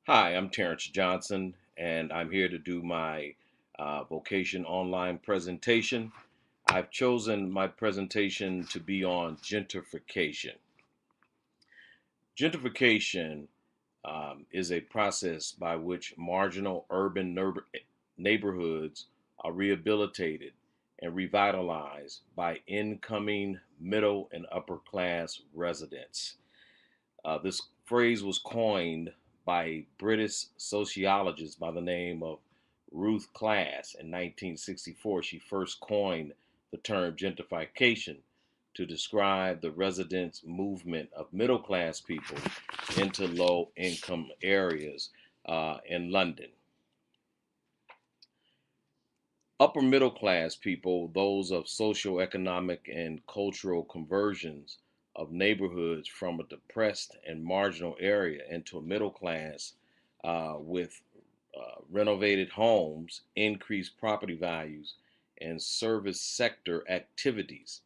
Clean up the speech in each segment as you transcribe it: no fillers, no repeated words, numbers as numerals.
Hi, I'm Terence Johnson, and I'm here to do my vocation online presentation. I've chosen my presentation to be on gentrification. Gentrification is a process by which marginal urban neighborhoods are rehabilitated and revitalized by incoming middle and upper class residents. This phrase was coined by a British sociologist by the name of Ruth Class in 1964. She first coined the term gentrification to describe the residents' movement of middle class people into low income areas in London. Upper middle class people, those of social, economic, and cultural conversions of neighborhoods from a depressed and marginal area into a middle class with renovated homes, increased property values, and service sector activities.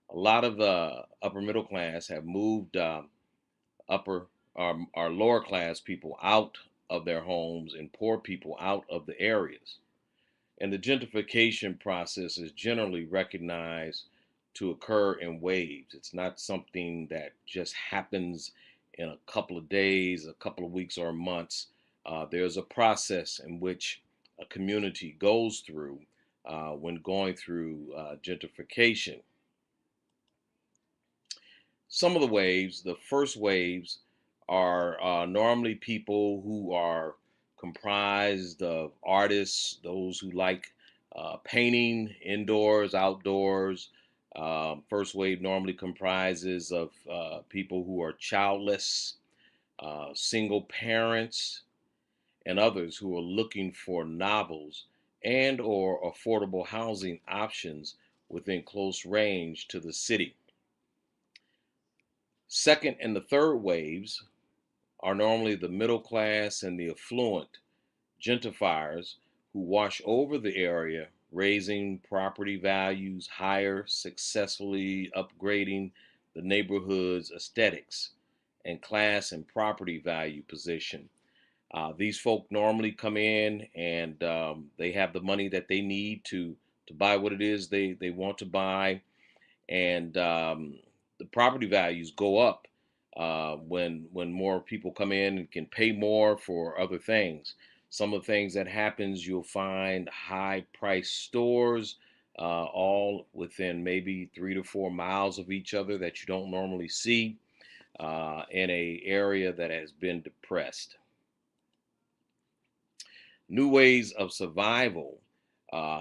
A lot of the upper middle class have moved upper our lower class people out of their homes and poor people out of the areas. And the gentrification process is generally recognized to occur in waves. It's not something that just happens in a couple of days, a couple of weeks, or months. There's a process in which a community goes through when going through gentrification. Some of the waves, the first waves, are normally people who are comprised of artists, those who like painting indoors, outdoors. First wave normally comprises of people who are childless, single parents, and others who are looking for novels and or affordable housing options within close range to the city. Second and the third waves are normally the middle class and the affluent gentrifiers who wash over the area, raising property values higher, successfully upgrading the neighborhood's aesthetics and class and property value position. These folk normally come in and they have the money that they need to buy what it is they want to buy, and the property values go up when more people come in and can pay more for other things. Some of the things that happens, you'll find high price stores all within maybe 3 to 4 miles of each other that you don't normally see in a area that has been depressed. New ways of survival.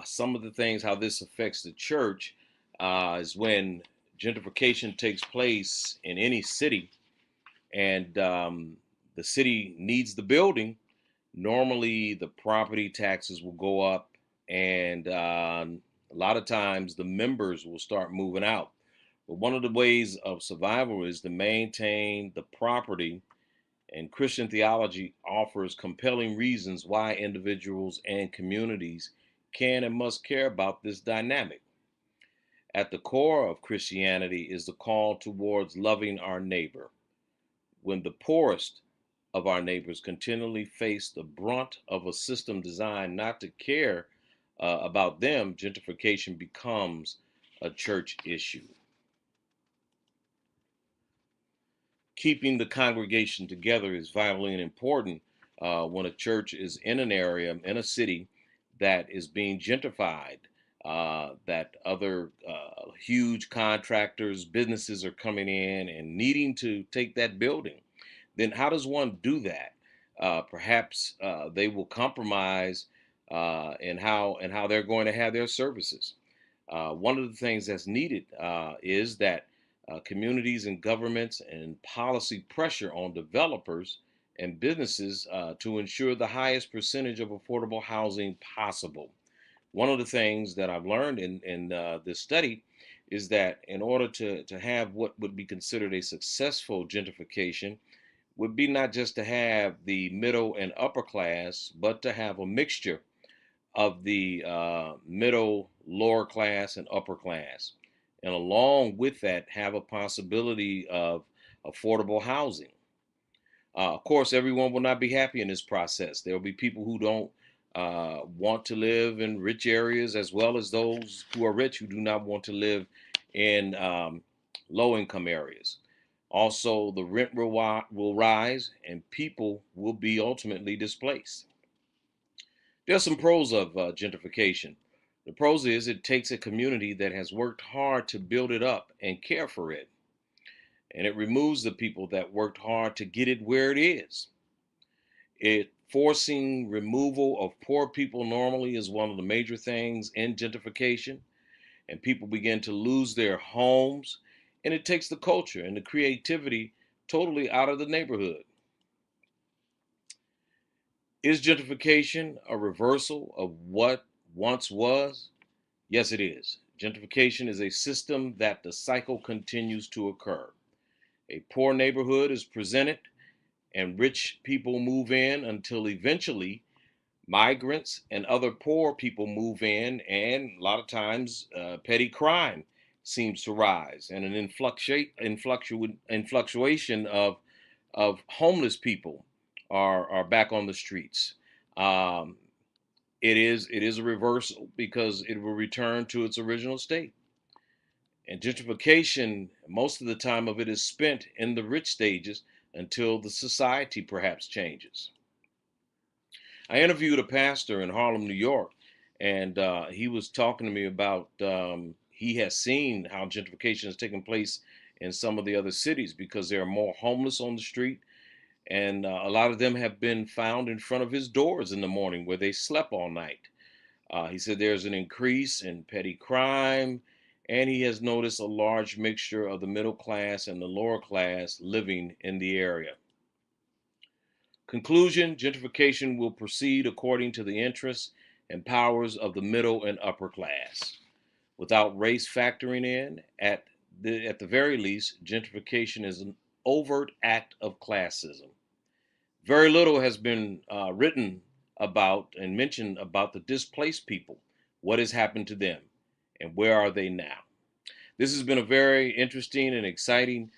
Some of the things how this affects the church is when gentrification takes place in any city and the city needs the building. Normally the property taxes will go up, and a lot of times the members will start moving out. But one of the ways of survival is to maintain the property, and Christian theology offers compelling reasons why individuals and communities can and must care about this dynamic. At the core of Christianity is the call towards loving our neighbor. When the poorest of our neighbors continually face the brunt of a system designed not to care about them, gentrification becomes a church issue. Keeping the congregation together is vitally important when a church is in an area, in a city that is being gentrified, that other huge contractors, businesses are coming in and needing to take that building. Then how does one do that? Perhaps they will compromise in how they're going to have their services. One of the things that's needed is that communities and governments and policy pressure on developers and businesses to ensure the highest percentage of affordable housing possible. One of the things that I've learned in this study is that in order to have what would be considered a successful gentrification, would be not just to have the middle and upper class, but to have a mixture of the middle, lower class, and upper class. And along with that, have a possibility of affordable housing. Of course, everyone will not be happy in this process. There will be people who don't want to live in rich areas, as well as those who are rich who do not want to live in low income areas. Also, the rent will rise and people will be ultimately displaced. There's some pros of gentrification. The pros is it takes a community that has worked hard to build it up and care for it, and it removes the people that worked hard to get it where it is. It forcing removal of poor people normally is one of the major things in gentrification, and people begin to lose their homes, and it takes the culture and the creativity totally out of the neighborhood. Is gentrification a reversal of what once was? Yes, it is. Gentrification is a system that the cycle continues to occur. A poor neighborhood is presented and rich people move in until eventually migrants and other poor people move in, and a lot of times petty crime seems to rise, and an influctuation of homeless people are back on the streets. Um, it is a reversal because it will return to its original state. And gentrification, most of the time of it is spent in the rich stages until the society perhaps changes. I interviewed a pastor in Harlem, New York, and he was talking to me about he has seen how gentrification has taken place in some of the other cities because there are more homeless on the street, and a lot of them have been found in front of his doors in the morning where they slept all night. He said there's an increase in petty crime, and he has noticed a large mixture of the middle class and the lower class living in the area. Conclusion: gentrification will proceed according to the interests and powers of the middle and upper class. Without race factoring in, at the very least, gentrification is an overt act of classism. Very little has been written about and mentioned about the displaced people. What has happened to them and where are they now? This has been a very interesting and exciting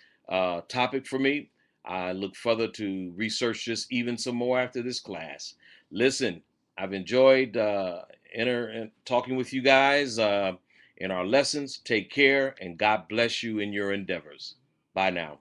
topic for me. I look further to research this even some more after this class. Listen, I've enjoyed talking with you guys in our lessons. Take care and God bless you in your endeavors. Bye now.